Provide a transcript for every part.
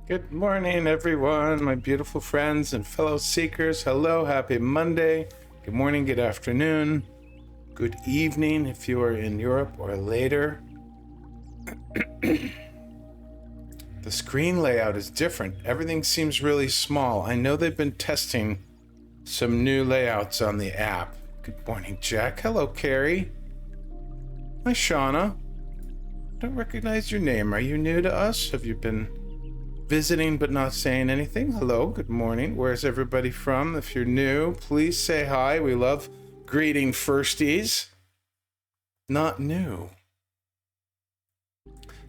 Good morning, everyone, my beautiful friends and fellow seekers. Hello, happy Monday. Good morning, good afternoon, good evening if you are in Europe or later. The screen layout is different. Everything seems really small. I know they've been testing some new layouts on the app. Good morning, Jack. Hello, Carrie. Hi, Shauna. Don't recognize your name. Are you new to us? Have you been visiting but not saying anything? Hello, good morning. Where's everybody from? If you're new, please say hi. We love greeting firsties. Not new.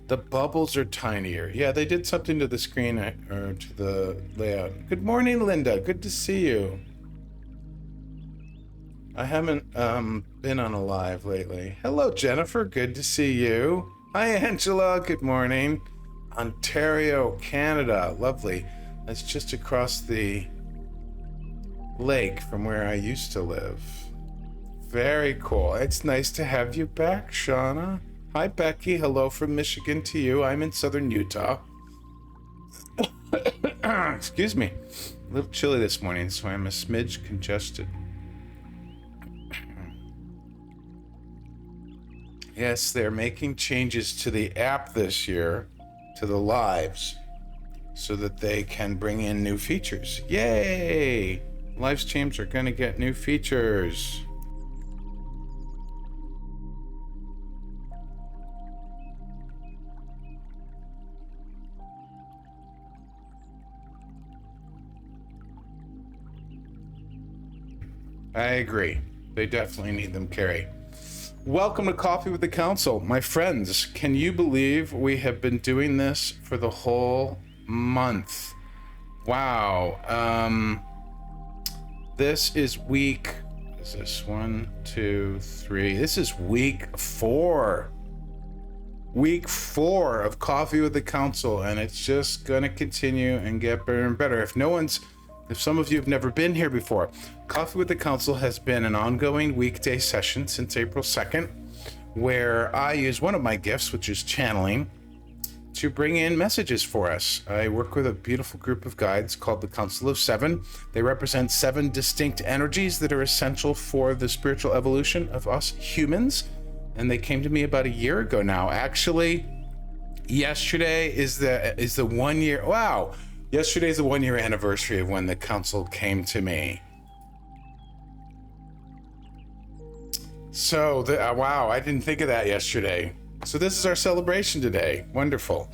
The bubbles are tinier. Yeah, they did something to the screen or to the layout. Good morning, Linda. Good to see you. I haven't been on a live lately. Hello, Jennifer. Good to see you. Hi, Angela. Good morning. Ontario, Canada. Lovely. That's just across the lake from where I used to live. Very cool. It's nice to have you back, Shauna. Hi, Becky. Hello from Michigan to you. I'm in southern Utah. Excuse me. A little chilly this morning, so I'm a smidge congested. Yes, they're making changes to the app this year, to the lives, so that they can bring in new features. Yay! Live streams are going to get new features. I agree. They definitely need them, Carrie. Welcome to Coffee with the Council. My friends, can you believe we have been doing this for the whole month? Wow. This is week, is this 1, 2, 3? This is week 4. Week 4 of Coffee with the Council, and it's just gonna continue and get better and better. If some of you have never been here before, Coffee with the Council has been an ongoing weekday session since April 2nd, where I use one of my gifts, which is channeling, to bring in messages for us. I work with a beautiful group of guides called the Council of Seven. They represent 7 distinct energies that are essential for the spiritual evolution of us humans. And they came to me about a year ago now. Actually, yesterday is the 1 year. Wow. Yesterday's the 1 year anniversary of when the council came to me. So, wow, I didn't think of that yesterday. So this is our celebration today. Wonderful.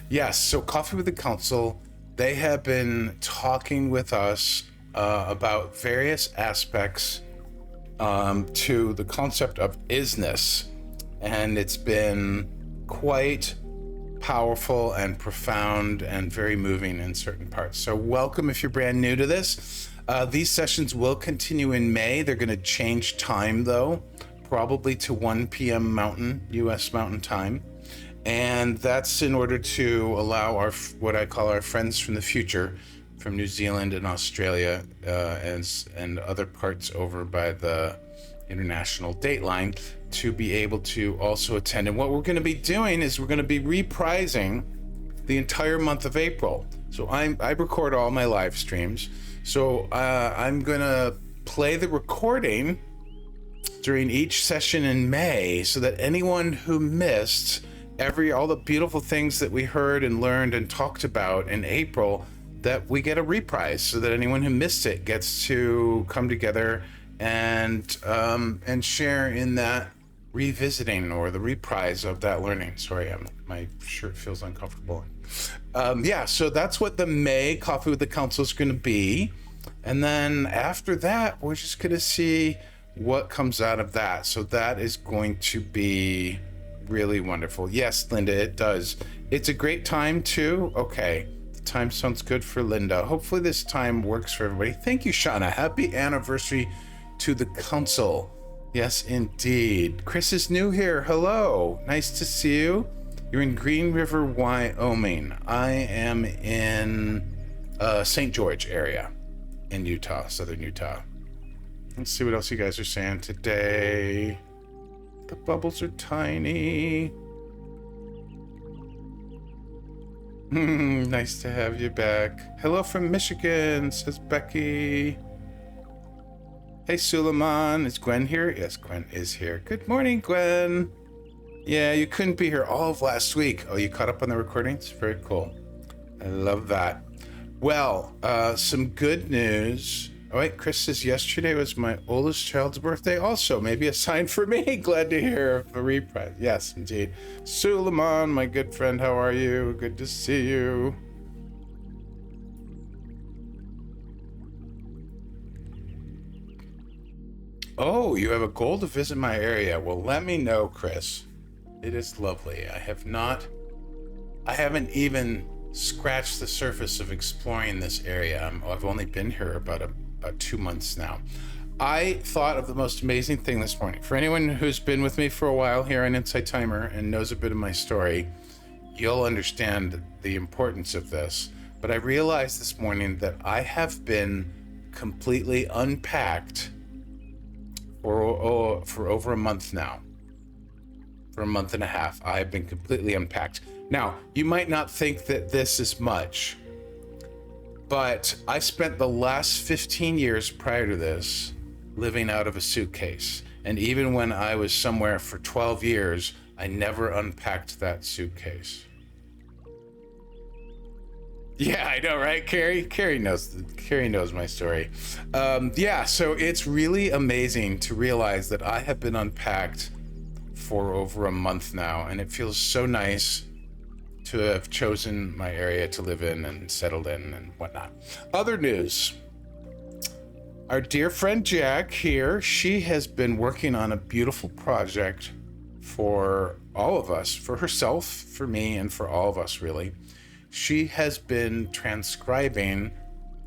Yes, so Coffee with the Council, they have been talking with us about various aspects to the concept of Is-ness. And it's been quite powerful and profound and very moving in certain parts. So welcome if you're brand new to this. These sessions will continue in May. They're going to change time though, probably to 1 p.m. US Mountain Time. And that's in order to allow what I call our friends from the future, from New Zealand and Australia and other parts over by the international date line, to be able to also attend. And what we're going to be doing is we're going to be reprising the entire month of April. So I record all my live streams. So I'm going to play the recording during each session in May, so that anyone who missed all the beautiful things that we heard and learned and talked about in April, that we get a reprise, so that anyone who missed it gets to come together and share in that revisiting or the reprise of that learning. Sorry, my shirt feels uncomfortable. So that's what the May Coffee with the Council is going to be. And then after that, we're just going to see what comes out of that. So that is going to be really wonderful. Yes, Linda, it does. It's a great time too. Okay, the time sounds good for Linda. Hopefully this time works for everybody. Thank you, Shauna. Happy anniversary to the council. Yes, indeed. Chris is new here. Hello. Nice to see you. You're in Green River, Wyoming. I am in St. George area in Utah, southern Utah. Let's see what else you guys are saying today. The bubbles are tiny. Nice to have you back. Hello from Michigan, says Becky. Hey, Suleiman. Is Gwen here? Yes, Gwen is here. Good morning, Gwen. Yeah, you couldn't be here all of last week. Oh, you caught up on the recordings? Very cool. I love that. Well, some good news. Oh, wait, Chris says yesterday was my oldest child's birthday also. Maybe a sign for me. Glad to hear of a reprise. Yes, indeed. Suleiman, my good friend, how are you? Good to see you. Oh, you have a goal to visit my area. Well, let me know, Chris. It is lovely. I haven't even scratched the surface of exploring this area. I've only been here about 2 months now. I thought of the most amazing thing this morning. For anyone who's been with me for a while here on Insight Timer and knows a bit of my story, you'll understand the importance of this. But I realized this morning that I have been completely unpacked for over a month now. For a month and a half, I've been completely unpacked. Now, you might not think that this is much, but I spent the last 15 years prior to this living out of a suitcase. And even when I was somewhere for 12 years, I never unpacked that suitcase. Yeah, I know, right, Carrie? Carrie knows my story. Yeah, so it's really amazing to realize that I have been unpacked for over a month now, and it feels so nice to have chosen my area to live in and settled in and whatnot. Other news. Our dear friend Jack here, she has been working on a beautiful project for all of us, for herself, for me, and for all of us, really. She has been transcribing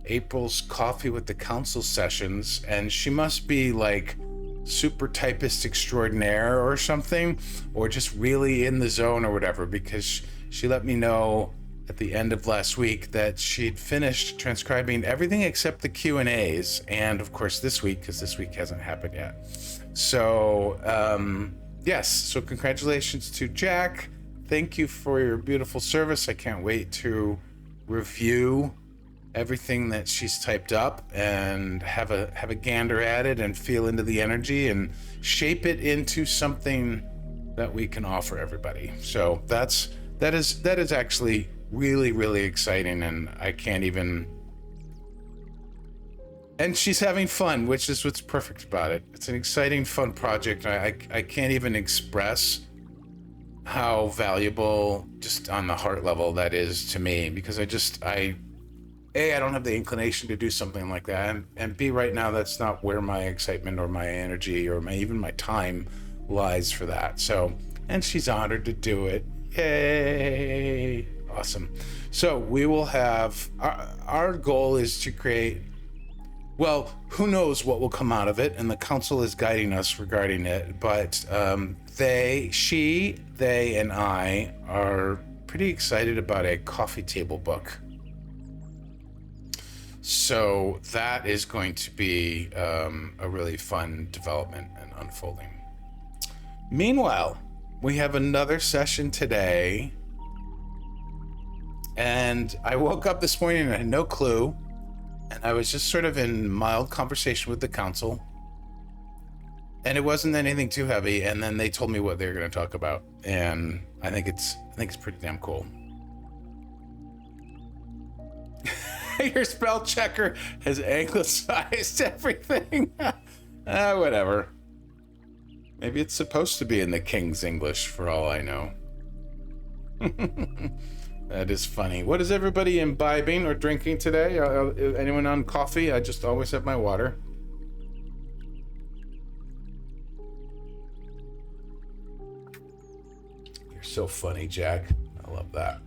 April's Coffee with the Council sessions, and she must be like super typist extraordinaire or something, or just really in the zone or whatever, because she let me know at the end of last week that she'd finished transcribing everything except the Q&As, and of course this week, because this week hasn't happened yet. So yes, so congratulations to Jack. Thank you for your beautiful service. I can't wait to review everything that she's typed up and have a gander at it and feel into the energy and shape it into something that we can offer everybody. So that is actually really, really exciting, and I can't even. And she's having fun, which is what's perfect about it. It's an exciting, fun project. I can't even express how valuable, just on the heart level, that is to me, because I don't have the inclination to do something like that, and B, right now that's not where my excitement or my energy or even my time lies for that. So, and she's honored to do it. Yay! Awesome. So we will have our goal is to create. Well, who knows what will come out of it, and the council is guiding us regarding it, but they and I are pretty excited about a coffee table book. So that is going to be a really fun development and unfolding. Meanwhile, we have another session today, and I woke up this morning and I had no clue, and I was just sort of in mild conversation with the council, and it wasn't anything too heavy, and then they told me what they were going to talk about, and I think it's pretty damn cool. Your spell checker has anglicized everything. Whatever. Maybe it's supposed to be in the King's English, for all I know. That is funny. What is everybody imbibing or drinking today? Anyone on coffee? I just always have my water. You're so funny, Jack. I love that.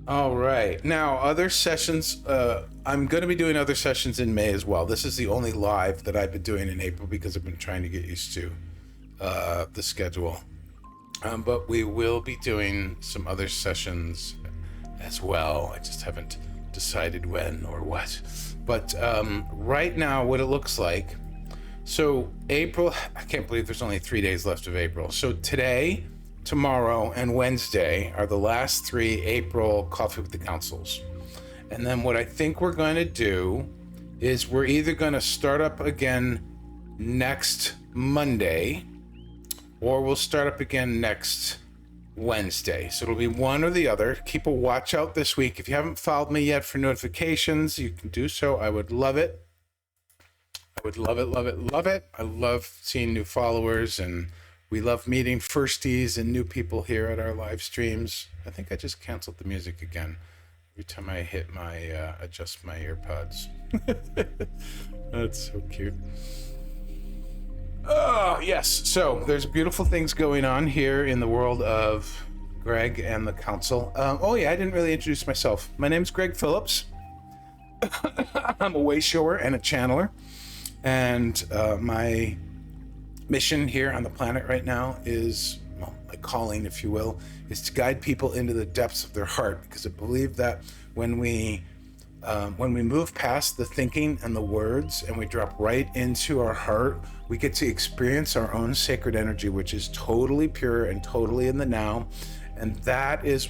All right. Now, other sessions. I'm going to be doing other sessions in May as well. This is the only live that I've been doing in April because I've been trying to get used to the schedule. But we will be doing some other sessions as well. I just haven't decided when or what. But right now, what it looks like. So April, I can't believe there's only 3 days left of April. So today tomorrow, and Wednesday are the last 3 April Coffee with the Councils. And then what I think we're going to do is we're either going to start up again next Monday, or we'll start up again next Wednesday. So it'll be one or the other. Keep a watch out this week. If you haven't followed me yet for notifications, you can do so. I would love it. I would love it, love it, love it. I love seeing new followers, and we love meeting firsties and new people here at our live streams. I think I just canceled the music again every time I hit my adjust my earpods. That's so cute. Oh, yes. So there's beautiful things going on here in the world of Greg and the council. Oh, yeah, I didn't really introduce myself. My name's Greg Phillips. I'm a way shower and a channeler. And my mission here on the planet right now is, well, my calling, if you will, is to guide people into the depths of their heart. Because I believe that when we move past the thinking and the words and we drop right into our heart, we get to experience our own sacred energy, which is totally pure and totally in the now. And that is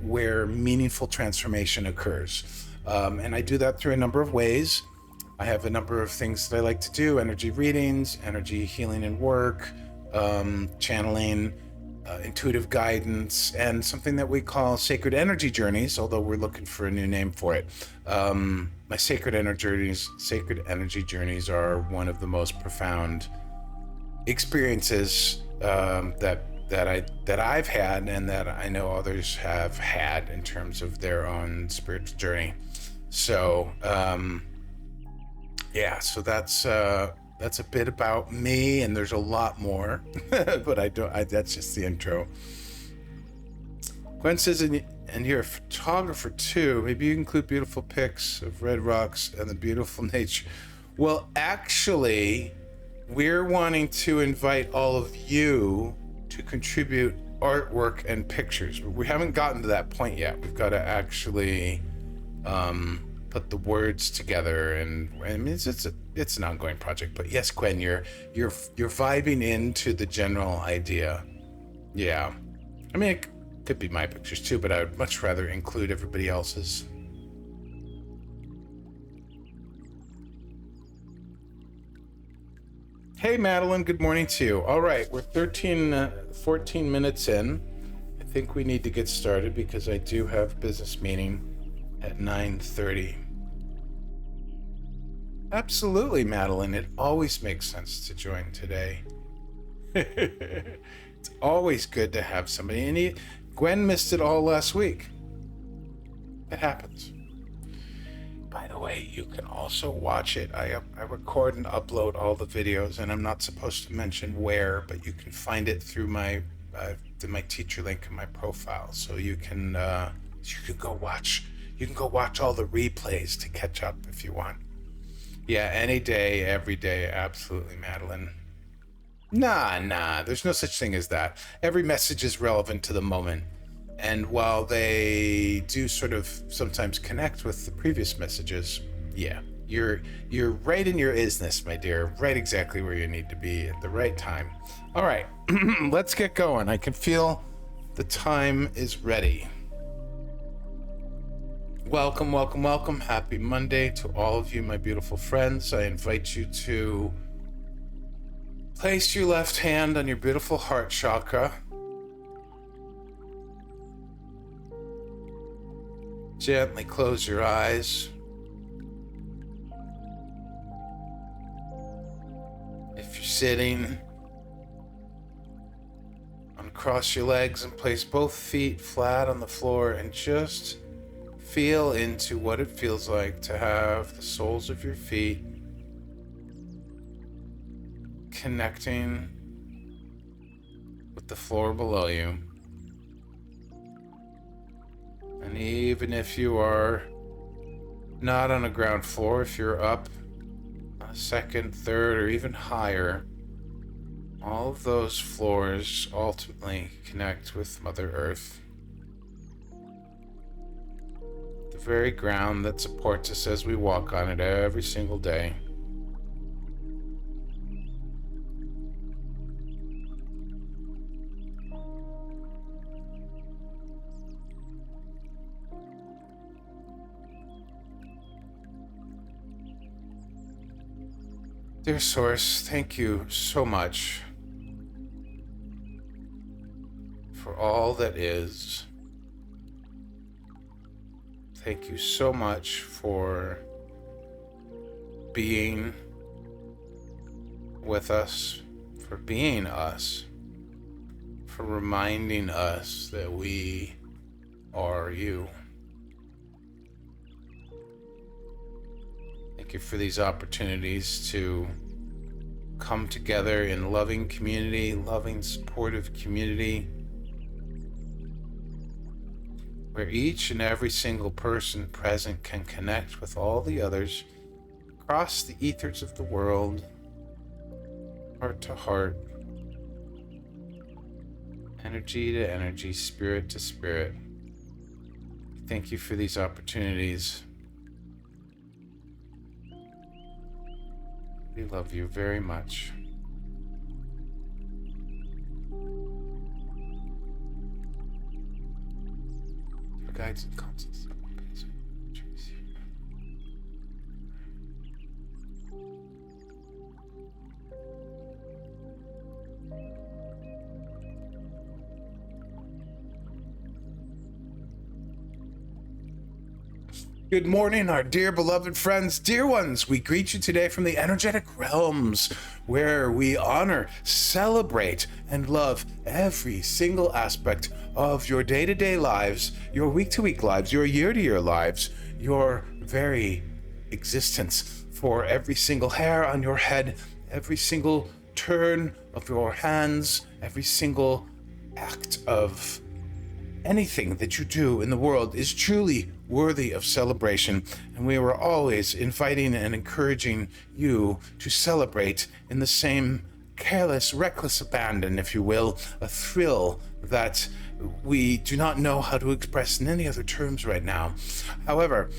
where meaningful transformation occurs. And I do that through a number of ways. I have a number of things that I like to do: energy readings, energy healing and work, channeling, intuitive guidance, and something that we call sacred energy journeys, although we're looking for a new name for it. My sacred energy journeys are one of the most profound experiences that I've had, and that I know others have had in terms of their own spiritual journey. So so that's a bit about me, and there's a lot more, but that's just the intro. Gwen says, and you're a photographer too. Maybe you include beautiful pics of red rocks and the beautiful nature. Well, actually, we're wanting to invite all of you to contribute artwork and pictures. We haven't gotten to that point yet. We've got to actually put the words together, and I mean, it's an ongoing project. But yes, Gwen, you're vibing into the general idea. Yeah, I mean, it could be my pictures too, but I would much rather include everybody else's. Hey, Madeline, good morning to you. All right, we're 14 minutes in. I think we need to get started because I do have business meeting at 9:30. Absolutely, Madeline. It always makes sense to join today. It's always good to have somebody. And Gwen missed it all last week. It happens. By the way, you can also watch it. I record and upload all the videos, and I'm not supposed to mention where, but you can find it through my teacher link in my profile. So you can go watch. You can go watch all the replays to catch up if you want. Yeah, any day, every day, absolutely, Madeline. Nah, there's no such thing as that. Every message is relevant to the moment. And while they do sort of sometimes connect with the previous messages, yeah, you're right in your is-ness, my dear, right exactly where you need to be at the right time. All right, let's get going. I can feel the time is ready. Welcome, welcome, welcome. Happy Monday to all of you, my beautiful friends. I invite you to place your left hand on your beautiful heart chakra. Gently close your eyes. If you're sitting, uncross your legs and place both feet flat on the floor, and just feel into what it feels like to have the soles of your feet connecting with the floor below you. And even if you are not on a ground floor, if you're up a second, third, or even higher, all of those floors ultimately connect with Mother Earth. The very ground that supports us as we walk on it every single day. Dear Source, thank you so much for all that is. Thank you so much for being with us, for being us, for reminding us that we are you. Thank you for these opportunities to come together in loving community, loving, supportive community, where each and every single person present can connect with all the others across the ethers of the world, heart to heart, energy to energy, spirit to spirit. Thank you for these opportunities. We love you very much. Your guides and counsels. Good morning, our dear beloved friends, dear ones. We greet you today from the energetic realms, where we honor, celebrate, and love every single aspect of your day-to-day lives, your week-to-week lives, your year-to-year lives, your very existence. For every single hair on your head, every single turn of your hands, every single act of anything that you do in the world is truly worthy of celebration, and we were always inviting and encouraging you to celebrate in the same careless, reckless abandon, if you will, a thrill that we do not know how to express in any other terms right now. However,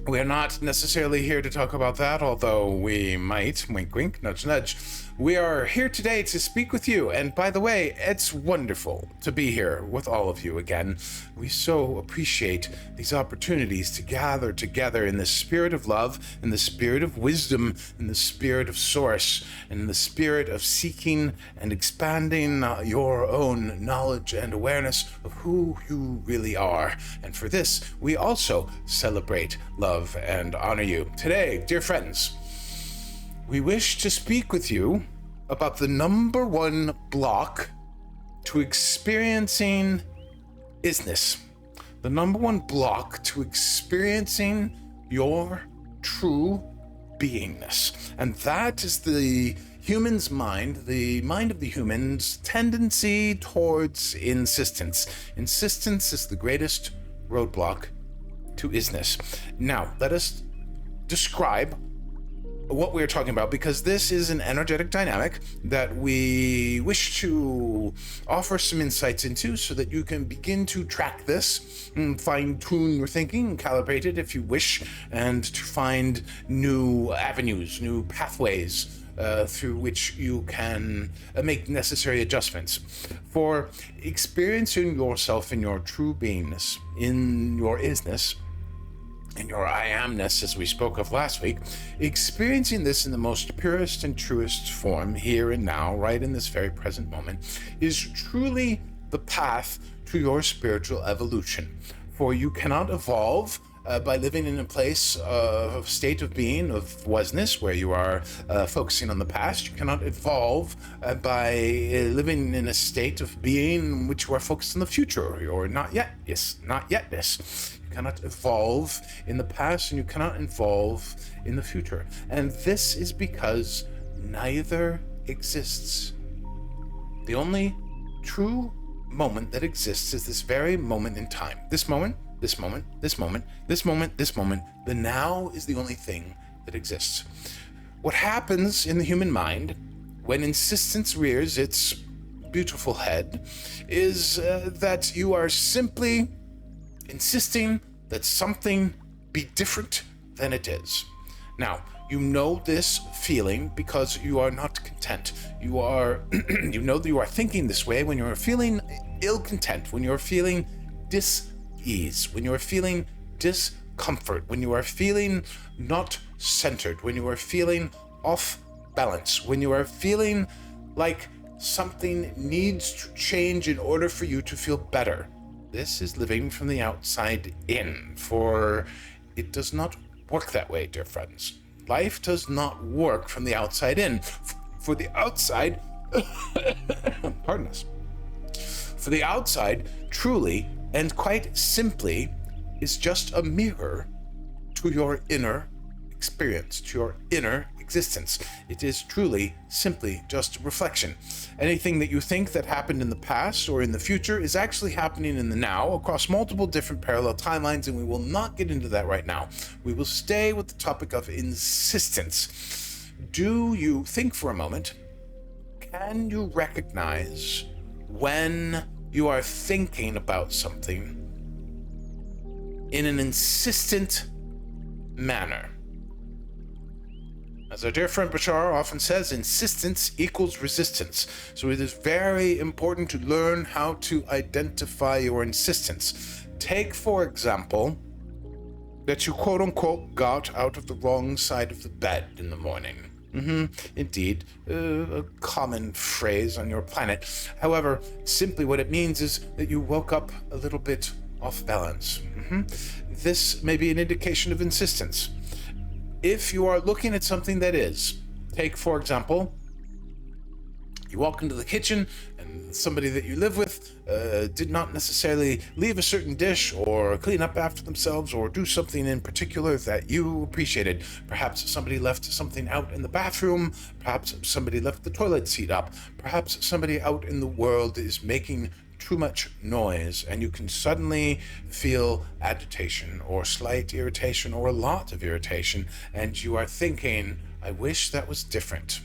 we're not necessarily here to talk about that, although we might, wink wink, nudge nudge. We are here today to speak with you, and by the way, it's wonderful to be here with all of you again. We so appreciate these opportunities to gather together in the spirit of love, in the spirit of wisdom, in the spirit of source, in the spirit of seeking and expanding your own knowledge and awareness of who you really are. And for this, we also celebrate, love, and honor you. Today, dear friends, we wish to speak with you about the number one block to experiencing Is-ness. The number one block to experiencing your true beingness. And that is the human's mind, the mind of the human's tendency towards insistence. Insistence is the greatest roadblock to Is-ness. Now, let us describe what we're talking about, because this is an energetic dynamic that we wish to offer some insights into so that you can begin to track this and fine-tune your thinking, calibrate it if you wish, and to find new avenues, new pathways through which you can make necessary adjustments. For experiencing yourself in your true beingness, in your Is-ness, and your I amness, as we spoke of last week, experiencing this in the most purest and truest form, here and now, right in this very present moment, is truly the path to your spiritual evolution. For you cannot evolve by living in a place of state of being, of wasness, where you are focusing on the past. You cannot evolve by living in a state of being in which you are focused on the future, or not yet, yes, not yetness. You cannot evolve in the past, and you cannot evolve in the future. And this is because neither exists. The only true moment that exists is this very moment in time. This moment, this moment, this moment, this moment, this moment. The now is the only thing that exists. What happens in the human mind when insistence rears its beautiful head is that you are simply insisting that something be different than it is. Now, you know this feeling because you are not content. You are, you know that you are thinking this way when you're feeling ill-content, when you're feeling dis-ease, when you're feeling discomfort, when you are feeling not centered, when you are feeling off balance, when you are feeling like something needs to change in order for you to feel better, this is living from the outside in, for it does not work that way, dear friends. Life does not work from the outside in. For the outside, pardon us, for the outside, truly and quite simply, is just a mirror to your inner experience, to your inner existence. It is truly, simply just a reflection. Anything that you think that happened in the past or in the future is actually happening in the now across multiple different parallel timelines, and we will not get into that right now. We will stay with the topic of insistence. Do you think for a moment, can you recognize when you are thinking about something in an insistent manner? As our dear friend Bashar often says, insistence equals resistance. So it is very important to learn how to identify your insistence. Take, for example, that you quote-unquote got out of the wrong side of the bed in the morning. Indeed, a common phrase on your planet. However, simply what it means is that you woke up a little bit off balance. This may be an indication of insistence. If you are looking at something that is, take for example, you walk into the kitchen and somebody that you live with did not necessarily leave a certain dish or clean up after themselves or do something in particular that you appreciated. Perhaps somebody left something out in the bathroom. Perhaps somebody left the toilet seat up. Perhaps somebody out in the world is making too much noise, and you can suddenly feel agitation or slight irritation or a lot of irritation, and you are thinking, I wish that was different.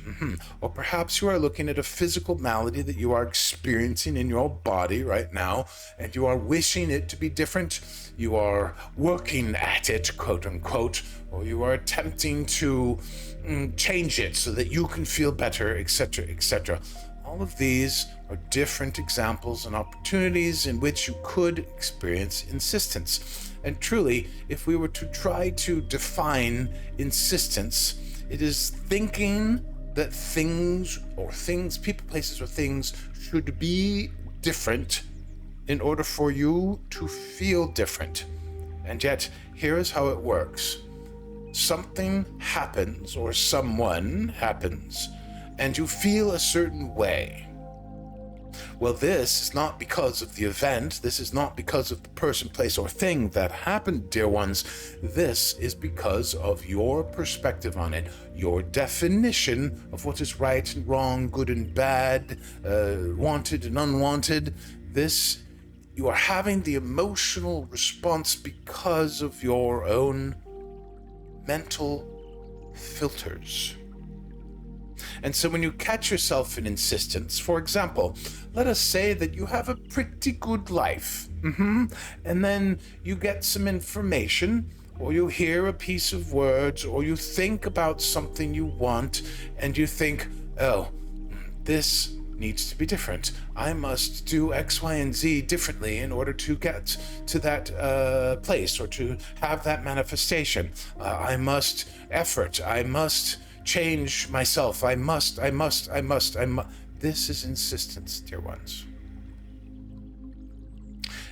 Or perhaps you are looking at a physical malady that you are experiencing in your body right now, and you are wishing it to be different. You are working at it, quote unquote, or you are attempting to change it so that you can feel better, etc., etc. All of these are different examples and opportunities in which you could experience insistence. And truly, if we were to try to define insistence, it is thinking that things, people, places, or things should be different in order for you to feel different. And yet, here is how it works. Something happens, or someone happens, and you feel a certain way. Well, this is not because of the event. This is not because of the person, place, or thing that happened, dear ones. This is because of your perspective on it, your definition of what is right and wrong, good and bad, wanted and unwanted. You are having the emotional response because of your own mental filters. And so when you catch yourself in insistence, for example, let us say that you have a pretty good life, and then you get some information, or you hear a piece of words, or you think about something you want, and you think, oh, this needs to be different. I must do X, Y, and Z differently in order to get to that place, or to have that manifestation. I must effort. I must change myself. I must. This is insistence, dear ones.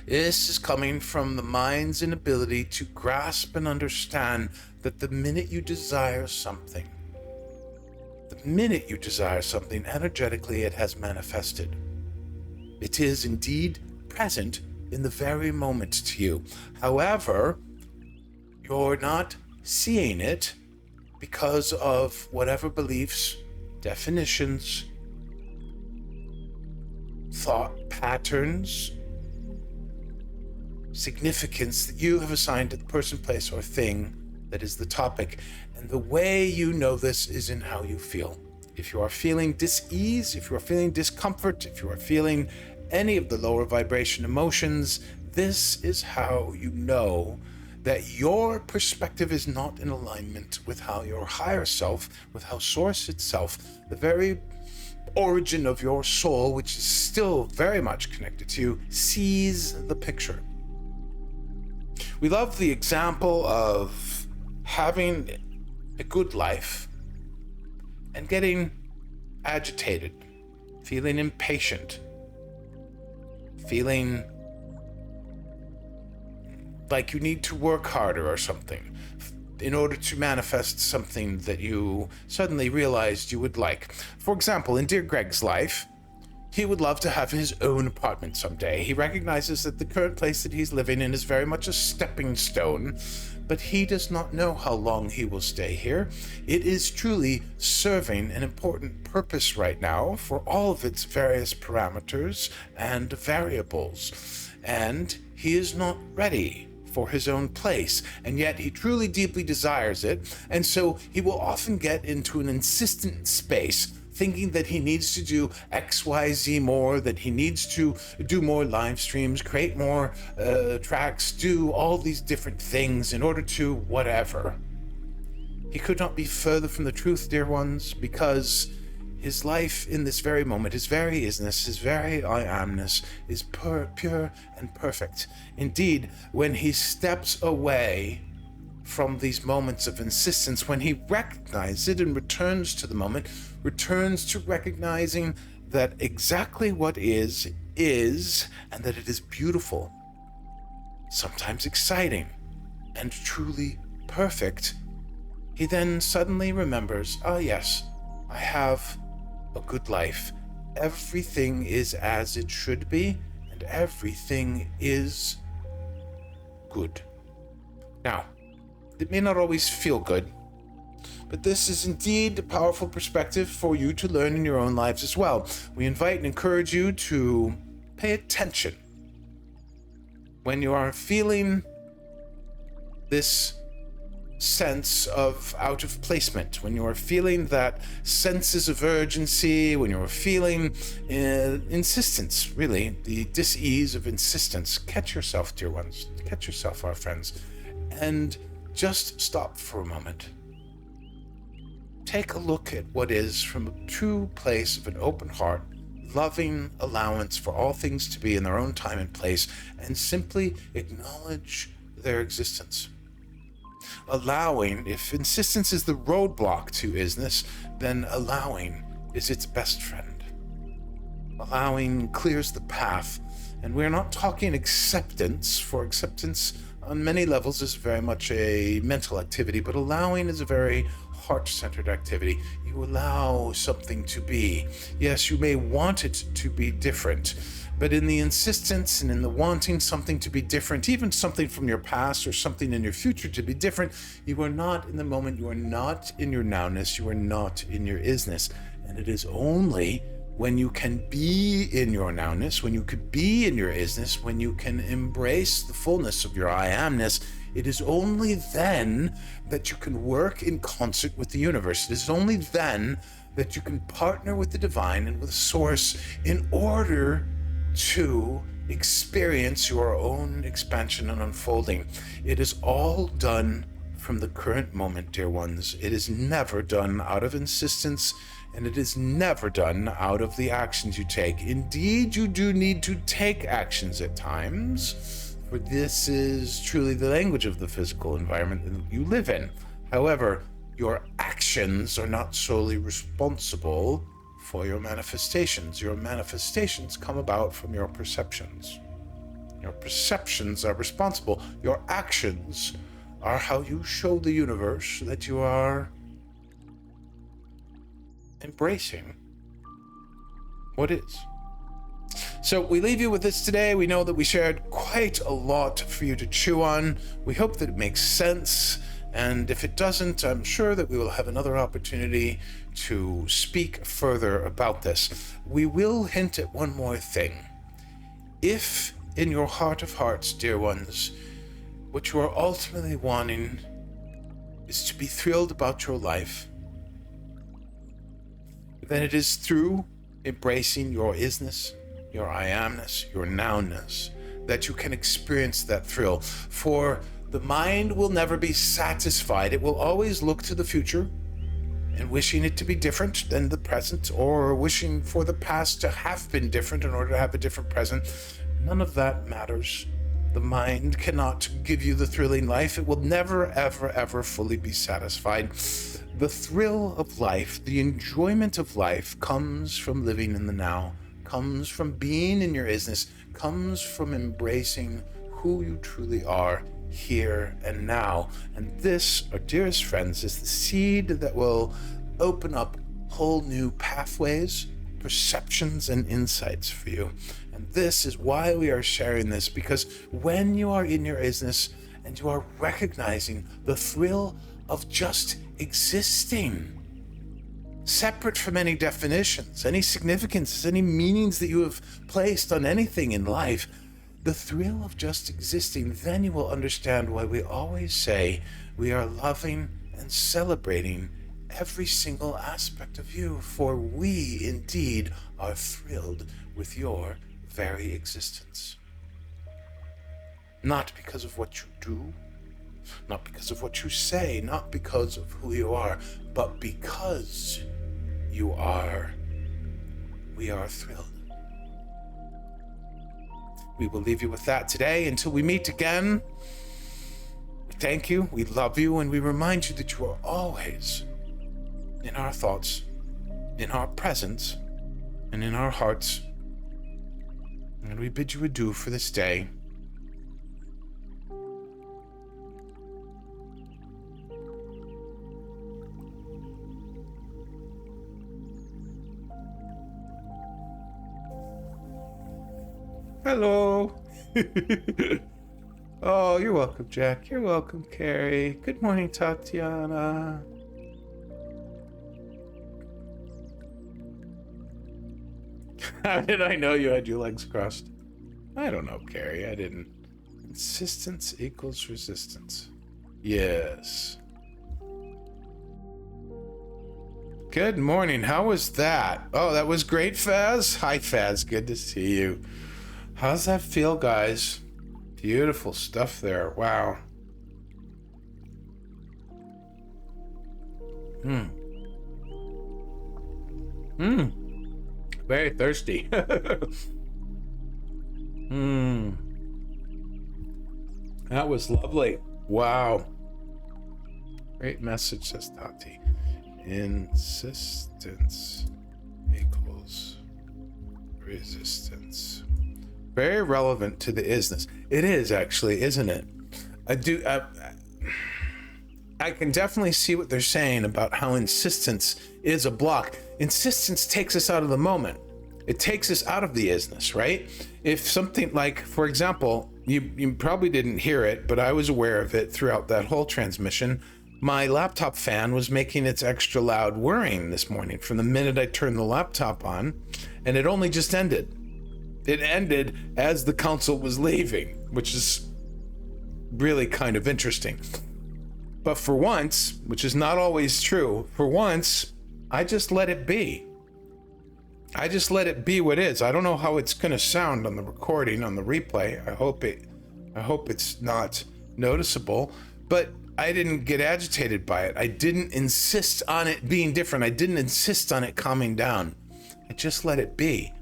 This is coming from the mind's inability to grasp and understand that the minute you desire something, energetically it has manifested. It is indeed present in the very moment to you. However, you're not seeing it because of whatever beliefs, definitions, thought patterns, significance that you have assigned to the person, place, or thing that is the topic. And the way you know this is in how you feel. If you are feeling dis-ease, if you are feeling discomfort, if you are feeling any of the lower vibration emotions, this is how you know that your perspective is not in alignment with how your higher self, with how Source itself, the very origin of your soul, which is still very much connected to you, sees the picture. We love the example of having a good life and getting agitated, feeling impatient, feeling like you need to work harder or something in order to manifest something that you suddenly realized you would like. For example, in Dear Greg's life, he would love to have his own apartment someday. He recognizes that the current place that he's living in is very much a stepping stone, but he does not know how long he will stay here. It is truly serving an important purpose right now for all of its various parameters and variables. And he is not ready for his own place, and yet he truly deeply desires it, and so he will often get into an insistent space, thinking that he needs to do XYZ more, that he needs to do more live streams, create more tracks, do all these different things in order to whatever. He could not be further from the truth, dear ones, because his life in this very moment, his very is-ness, his very I amness is pure and perfect. Indeed, when he steps away from these moments of insistence, when he recognizes it and returns to the moment, returns to recognizing that exactly what is, and that it is beautiful, sometimes exciting, and truly perfect, he then suddenly remembers, oh yes, I have a good life. Everything is as it should be, and everything is good. Now, it may not always feel good, but this is indeed a powerful perspective for you to learn in your own lives as well. We invite and encourage you to pay attention when you are feeling this sense of out of placement, when you are feeling that senses of urgency, when you are feeling insistence, really, the dis-ease of insistence. Catch yourself, dear ones. Catch yourself, our friends. And just stop for a moment. Take a look at what is from a true place of an open heart, loving allowance for all things to be in their own time and place, and simply acknowledge their existence. Allowing, if insistence is the roadblock to is-ness, then allowing is its best friend. Allowing clears the path, and we're not talking acceptance, for acceptance on many levels is very much a mental activity, but allowing is a very heart-centered activity. You allow something to be. Yes, you may want it to be different, but in the insistence and in the wanting something to be different, even something from your past or something in your future to be different, you are not in the moment, you are not in your nowness, you are not in your is-ness. And it is only when you can be in your nowness, when you could be in your is-ness, when you can embrace the fullness of your I amness, it is only then that you can work in concert with the universe. It is only then that you can partner with the divine and with source in order to experience your own expansion and unfolding. It is all done from the current moment, dear ones. It is never done out of insistence, and it is never done out of the actions you take. Indeed, you do need to take actions at times, for this is truly the language of the physical environment that you live in. However, your actions are not solely responsible for your manifestations. Your manifestations come about from your perceptions. Your perceptions are responsible. Your actions are how you show the universe that you are embracing what is. So we leave you with this today. We know that we shared quite a lot for you to chew on. We hope that it makes sense. And if it doesn't, I'm sure that we will have another opportunity to speak further about this. We will hint at one more thing. If in your heart of hearts, dear ones, what you are ultimately wanting is to be thrilled about your life, then it is through embracing your is-ness, your I amness, your nowness, that you can experience that thrill. For the mind will never be satisfied. It will always look to the future and wishing it to be different than the present, or wishing for the past to have been different in order to have a different present. None of that matters. The mind cannot give you the thrilling life. It will never, ever, ever fully be satisfied. The thrill of life, the enjoyment of life comes from living in the now, comes from being in your isness, comes from embracing who you truly are here and now. And this, our dearest friends, is the seed that will open up whole new pathways, perceptions, and insights for you. And this is why we are sharing this, because when you are in your isness and you are recognizing the thrill of just existing, separate from any definitions, any significances, any meanings that you have placed on anything in life, the thrill of just existing, then you will understand why we always say we are loving and celebrating every single aspect of you, for we indeed are thrilled with your very existence. Not because of what you do, not because of what you say, not because of who you are, but because you are. We are thrilled. We will leave you with that today until we meet again. We thank you, we love you, and we remind you that you are always in our thoughts, in our presence, and in our hearts. And we bid you adieu for this day. Hello. Oh, you're welcome, Jack. You're welcome, Carrie. Good morning, Tatiana. How did I know you had your legs crossed? I don't know, Carrie. I didn't. Insistence equals resistance. Yes. Good morning. How was that? Oh, that was great, Faz. Hi, Faz. Good to see you. How's that feel, guys? Beautiful stuff there. Wow. Very thirsty. That was lovely. Wow. Great message, says Tati. Insistence equals resistance. Very relevant to the isness. It is actually, isn't it? I can definitely see what they're saying about how insistence is a block. Insistence takes us out of the moment. It takes us out of the isness, right? If something like, for example, you probably didn't hear it, but I was aware of it throughout that whole transmission. My laptop fan was making its extra loud whirring this morning from the minute I turned the laptop on, and it only just ended. It ended as the council was leaving, which is really kind of interesting. But for once, which is not always true, for once, I just let it be. I just let it be what is. I don't know how it's going to sound on the recording, on the replay. I hope it's not noticeable, but I didn't get agitated by it. I didn't insist on it being different. I didn't insist on it calming down. I just let it be.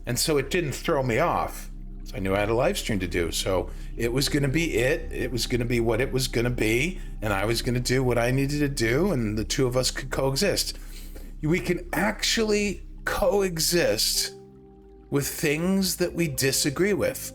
And so it didn't throw me off. So I knew I had a live stream to do. So it was going to be it. It was going to be what it was going to be. And I was going to do what I needed to do. And the two of us could coexist. We can actually coexist with things that we disagree with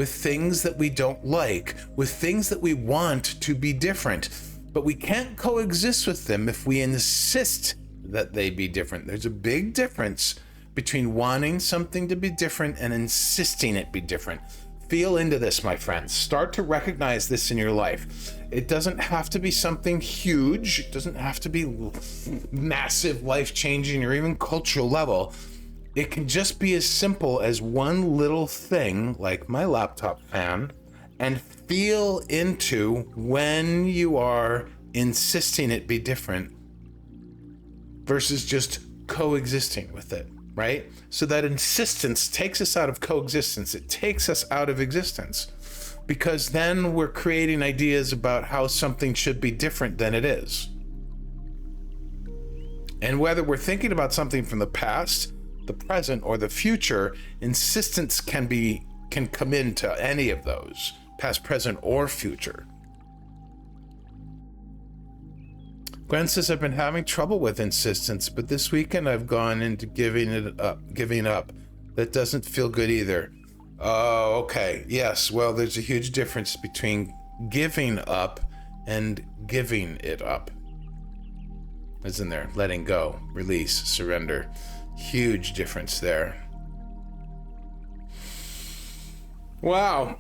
things that we don't like, with things that we want to be different. But we can't coexist with them if we insist that they be different. There's a big difference between wanting something to be different and insisting it be different. Feel into this, my friends. Start to recognize this in your life. It doesn't have to be something huge. It doesn't have to be massive, life-changing, or even cultural level. It can just be as simple as one little thing, like my laptop fan, and feel into when you are insisting it be different versus just coexisting with it. Right? So that insistence takes us out of coexistence. It takes us out of existence, because then we're creating ideas about how something should be different than it is. And whether we're thinking about something from the past, the present, or the future, insistence can come into any of those. past, present, or future. Gwen says, I've been having trouble with insistence, but this weekend I've gone into giving up. That doesn't feel good either. Oh, okay. Yes, well, there's a huge difference between giving up and giving it up. As in there, letting go, release, surrender. Huge difference there. Wow.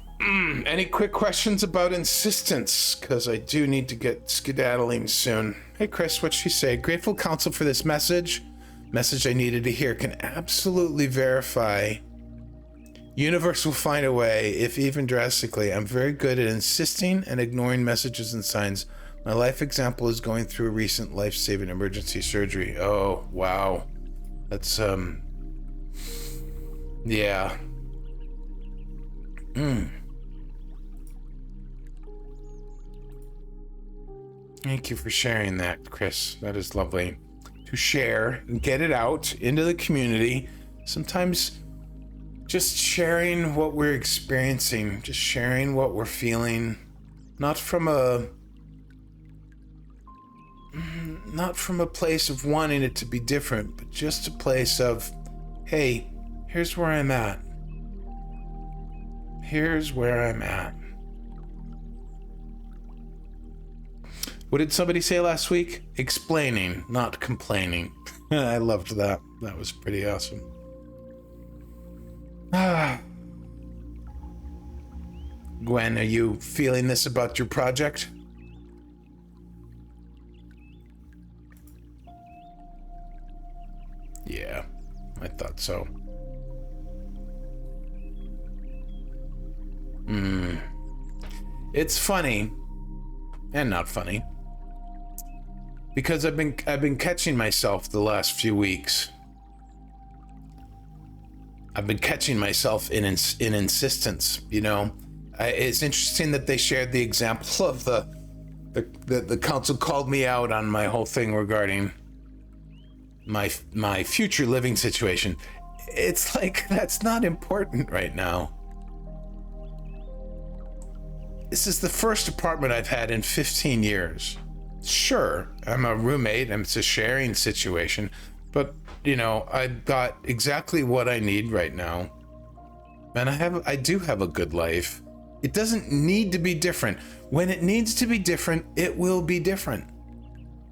Any quick questions about insistence? Because I do need to get skedaddling soon. Hey, Chris, what'd she say? Grateful counsel for this message. Message I needed to hear. Can absolutely verify. Universe will find a way, if even drastically. I'm very good at insisting and ignoring messages and signs. My life example is going through a recent life-saving emergency surgery. Oh, wow. That's, yeah. Thank you for sharing that, Chris. That is lovely to share and get it out into the community. Sometimes just sharing what we're experiencing, just sharing what we're feeling, not from a place of wanting it to be different, but just a place of, hey, here's where I'm at. Here's where I'm at. What did somebody say last week? Explaining, not complaining. I loved that. That was pretty awesome. Gwen, are you feeling this about your project? Yeah, I thought so. It's funny and not funny because I've been catching myself the last few weeks. I've been catching myself in insistence, you know. It's interesting that they shared the example of the council called me out on my whole thing regarding my future living situation. It's like, that's not important right now. This is the first apartment I've had in 15 years. Sure, I'm a roommate and it's a sharing situation, but you know, I've got exactly what I need right now. And I do have a good life. It doesn't need to be different. When it needs to be different, it will be different.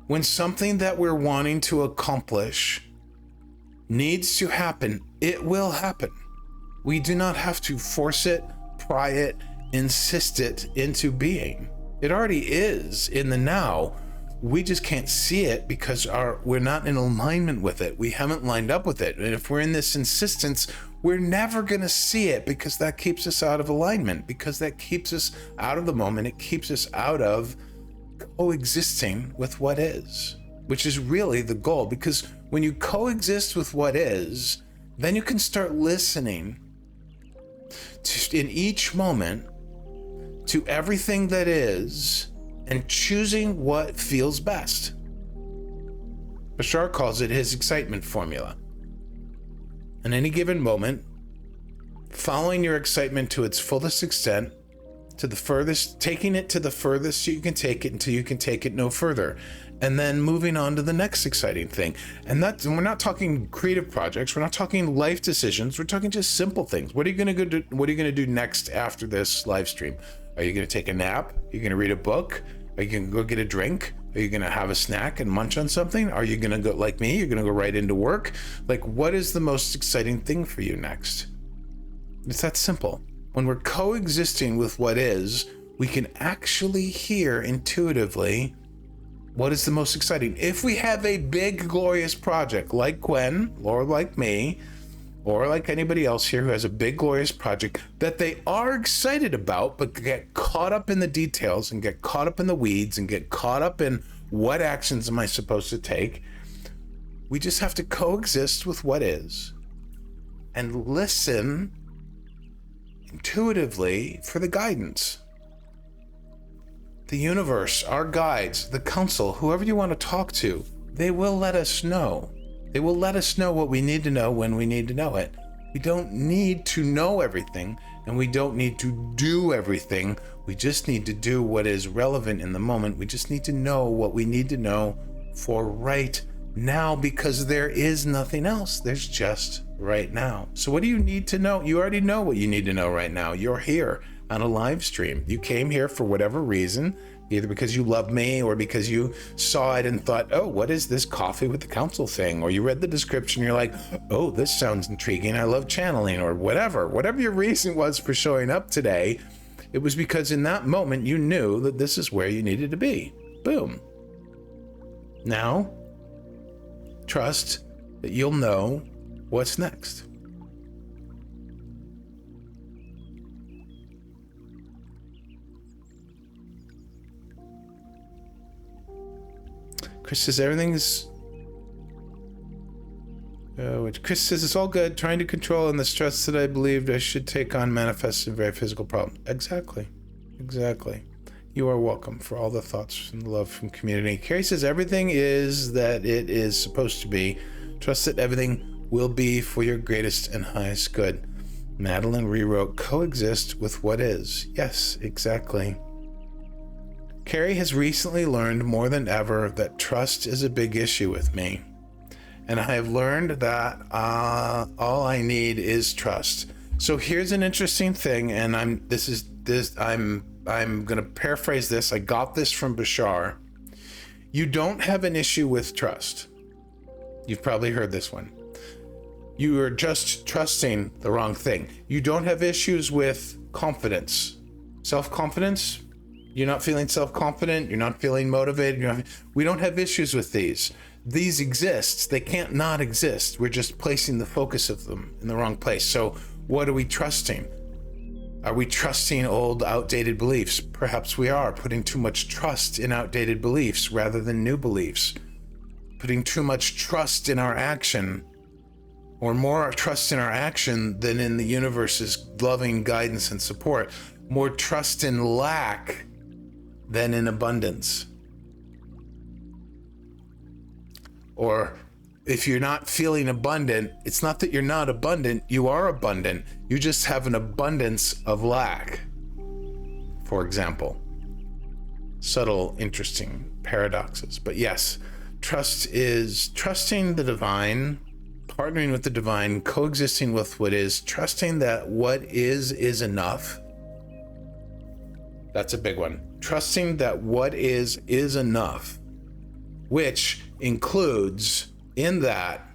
When something that we're wanting to accomplish needs to happen, it will happen. We do not have to force it, pry it, insist it into being. It already is in the now. We just can't see it because we're not in alignment with it. We haven't lined up with it. And if we're in this insistence, we're never going to see it because that keeps us out of alignment, because that keeps us out of the moment. It keeps us out of coexisting with what is, which is really the goal. Because when you coexist with what is, then you can start listening in each moment to everything that is and choosing what feels best. Bashar calls it his excitement formula. In any given moment, following your excitement to its fullest extent, to the furthest, taking it to the furthest you can take it until you can take it no further, and then moving on to the next exciting thing. And we're not talking creative projects, we're not talking life decisions, we're talking just simple things. What are you going to do? What are you going to do next after this live stream? Are you going to take a nap? Are you going to read a book? Are you going to go get a drink? Are you going to have a snack and munch on something? Are you going to go, like me, you're going to go right into work? Like, what is the most exciting thing for you next? It's that simple. When we're coexisting with what is, we can actually hear intuitively what is the most exciting. If we have a big, glorious project like Gwen, or like me, or like anybody else here who has a big, glorious project that they are excited about, but get caught up in the details and get caught up in the weeds and get caught up in what actions am I supposed to take, we just have to coexist with what is and listen intuitively for the guidance. The universe, our guides, the council, whoever you want to talk to, they will let us know. They will let us know what we need to know when we need to know it. We don't need to know everything, and we don't need to do everything. We just need to do what is relevant in the moment. We just need to know what we need to know for right now, because there is nothing else. There's just right now. So what do you need to know? You already know what you need to know right now. You're here on a live stream. You came here for whatever reason, either because you love me or because you saw it and thought, oh, what is this coffee with the council thing? Or you read the description, you're like, oh, this sounds intriguing. I love channeling, or whatever your reason was for showing up today. It was because in that moment you knew that this is where you needed to be. Boom. Now, trust that you'll know what's next. Chris says Chris says it's all good. Trying to control and the stress that I believed I should take on manifests in very physical problems. Exactly. You are welcome for all the thoughts and love from community. Carrie says everything is that it is supposed to be. Trust that everything will be for your greatest and highest good. Madeline rewrote coexist with what is. Yes, exactly. Carrie has recently learned more than ever that trust is a big issue with me. And I have learned that all I need is trust. So here's an interesting thing, and I'm going to paraphrase this. I got this from Bashar. You don't have an issue with trust. You've probably heard this one. You are just trusting the wrong thing. You don't have issues with confidence. Self-confidence? You're not feeling self-confident. You're not feeling motivated. We don't have issues with these. These exist. They can't not exist. We're just placing the focus of them in the wrong place. So what are we trusting? Are we trusting old, outdated beliefs? Perhaps we are putting too much trust in outdated beliefs rather than new beliefs. Putting too much trust in our action, or more trust in our action than in the universe's loving guidance and support. More trust in lack than in abundance. Or if you're not feeling abundant, it's not that you're not abundant, you are abundant. You just have an abundance of lack. For example, subtle, interesting paradoxes. But yes, trust is trusting the divine, partnering with the divine, coexisting with what is, trusting that what is enough. That's a big one. Trusting that what is enough, which includes in that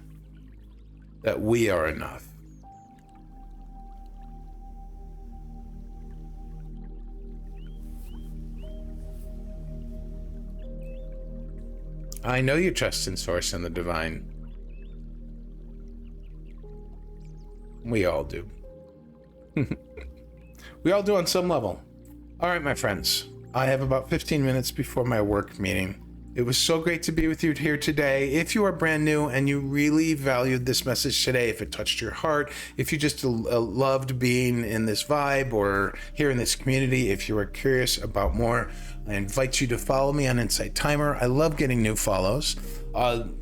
we are enough. I know you trust in Source and the divine. We all do. We all do on some level. All right, my friends, I have about 15 minutes before my work meeting. It was so great to be with you here today. If you are brand new and you really valued this message today, if it touched your heart, if you just loved being in this vibe or here in this community, if you are curious about more, I invite you to follow me on Insight Timer. I love getting new follows. I'm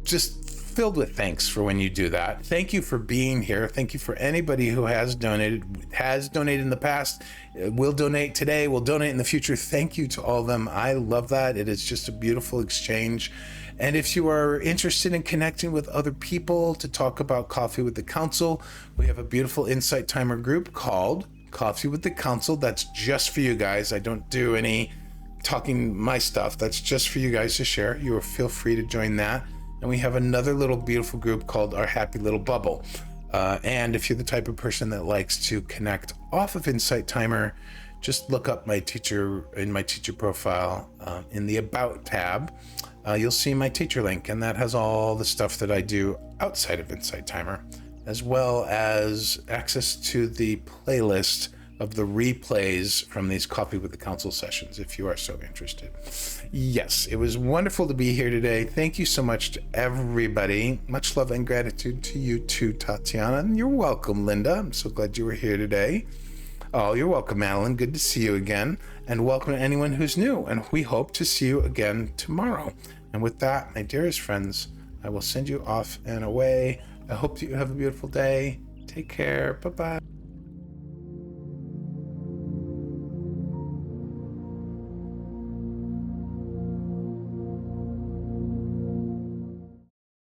just filled with thanks for when you do that. Thank you for being here. Thank you for anybody who has donated in the past, will donate today, will donate in the future. Thank you to all of them. I love that. It is just a beautiful exchange. And if you are interested in connecting with other people to talk about Coffee with the Council, we have a beautiful Insight Timer group called Coffee with the Council. That's just for you guys. I don't do any talking my stuff. That's just for you guys to share. You will feel free to join that. And we have another little beautiful group called Our Happy Little Bubble. And if you're the type of person that likes to connect off of Insight Timer, just look up my teacher in my teacher profile in the About tab. You'll see my teacher link, and that has all the stuff that I do outside of Insight Timer, as well as access to the playlist of the replays from these Coffee with the Council sessions, if you are so interested. Yes, it was wonderful to be here today. Thank you so much to everybody. Much love and gratitude to you too, Tatiana. And you're welcome, Linda. I'm so glad you were here today. Oh, you're welcome, Madeline. Good to see you again. And welcome to anyone who's new. And we hope to see you again tomorrow. And with that, my dearest friends, I will send you off and away. I hope you have a beautiful day. Take care. Bye-bye.